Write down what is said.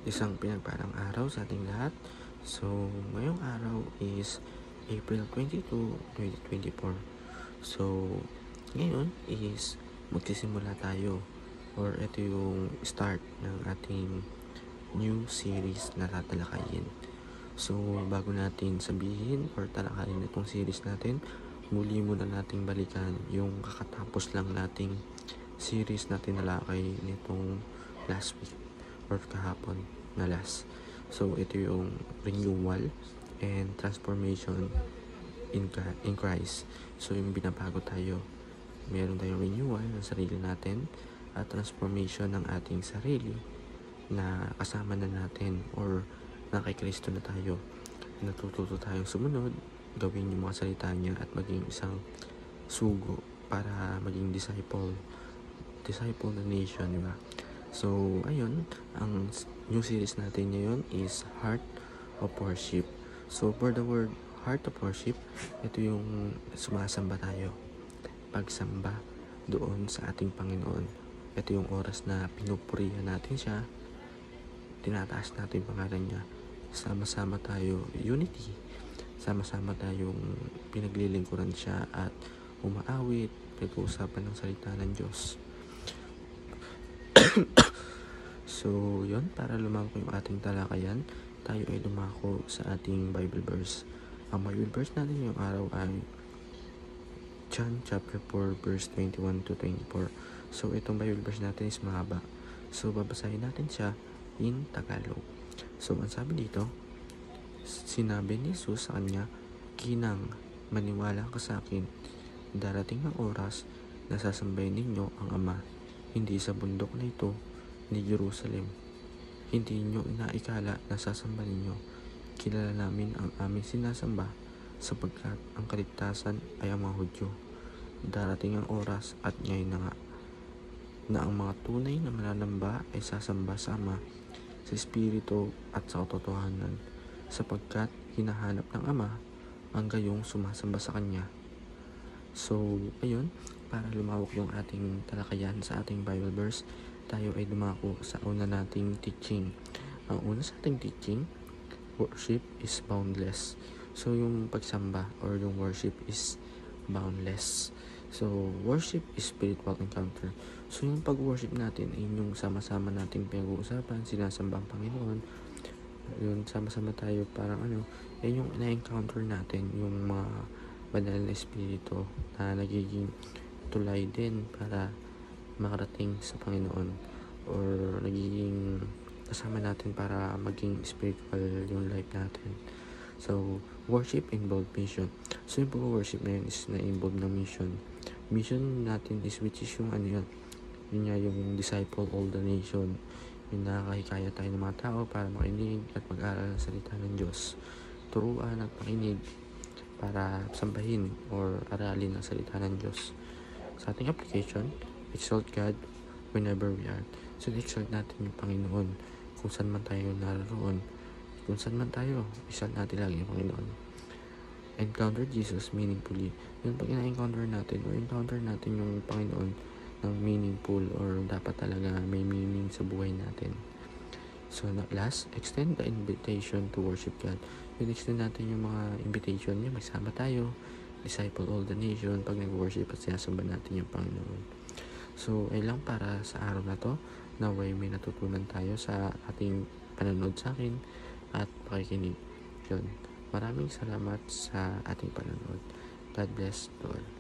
Isang pinagpalang araw sa ating lahat. So, ngayong araw is April 22, 2024. So, ngayon is magsisimula tayo or ito yung start ng ating new series na tatalakayin. So, bago natin sabihin or talakayin itong series natin, muli muna nating balikan yung kakatapos lang nating series na tinalakay nitong last week or kahapon na last. So, ito yung renewal and transformation in Christ. So, yung binabago tayo. Meron tayong renewal ng sarili natin at transformation ng ating sarili na kasama na natin or na kay Kristo na tayo. Natututo tayong sumunod, gawin yung mga salita niya at maging isang sugo para maging disciple na nation, di ba? So, ayun, ang new series natin ngayon is Heart of Worship. So, for the word Heart of Worship, ito yung sumasamba tayo. Pagsamba doon sa ating Panginoon. Ito yung oras na pinupurihan natin siya, tinataas natin pangalan niya. Sama-sama tayo, unity. Sama-sama tayong pinaglilingkuran siya at umaawit, pinag-uusapan ng salita ng Diyos. So, yun, para lumako yung ating talakayan, tayo ay lumako sa ating Bible verse. Ang Bible verse natin yung araw ay John chapter 4 verse 21 to 24. So, itong Bible verse natin is mahaba. So, babasahin natin siya in Tagalog. So, ang sabi dito, sinabi ni Jesus sa kanya, "Ginang, maniwala ka sa akin. Darating ang oras na sasambahin ninyo ang Ama, hindi sa bundok na ito ni Jerusalem. Hindi nyo inaikala na sasamba ninyo. Kilala namin ang aming sinasamba sapagkat ang kaligtasan ay ang mga Hudyo. Darating ang oras at ngayon na nga na ang mga tunay na mananamba ay sasamba sa Ama sa Espiritu at sa katotohanan sapagkat hinahanap ng Ama ang gayong sumasamba sa Kanya." So, ayun, para lumawak yung ating talakayan sa ating Bible verse, tayo ay dumako sa una nating teaching. Ang una sa ating teaching, worship is boundless. So, yung pagsamba or yung worship is boundless. So, worship is spiritual encounter. So, yung pag-worship natin ay yung sama-sama nating pinag-uusapan, sinasamba ang Panginoon. Yun, sama-sama tayo parang yung na-encounter natin, yung mga banal na espiritu na nagiging tulay din para makarating sa Panginoon or nagiging kasama natin para maging spiritual yung life natin. So, worship involved mission. So, yung pag-worship na yun is na-involve ng mission. Mission natin is which is yung yun nga yung disciple all the nation. Yung nakakahikaya tayo ng mga tao para makinig at mag-aral ng salita ng Diyos. Turuan at makinig para sambahin or aralin ang salita ng Diyos. Sa ating application, exalt God whenever we are. So, exalt natin yung Panginoon kung saan man tayo naroon. Kung saan man tayo, exalt natin lagi yung Panginoon. Encounter Jesus meaningfully. Yung pag na-encounter natin or encounter natin yung Panginoon ng meaningful or dapat talaga may meaning sa buhay natin. So, last, extend the invitation to worship God. Yung extend natin yung mga invitation niya, magsama tayo, disciple all the nation, pag nag-worship at sinasamba natin yung Panginoon. So, ay lang para sa araw na to, naway may natutunan tayo sa ating panonood sa akin at pakikinig. Yun. Maraming salamat sa ating panonood. God bless to all.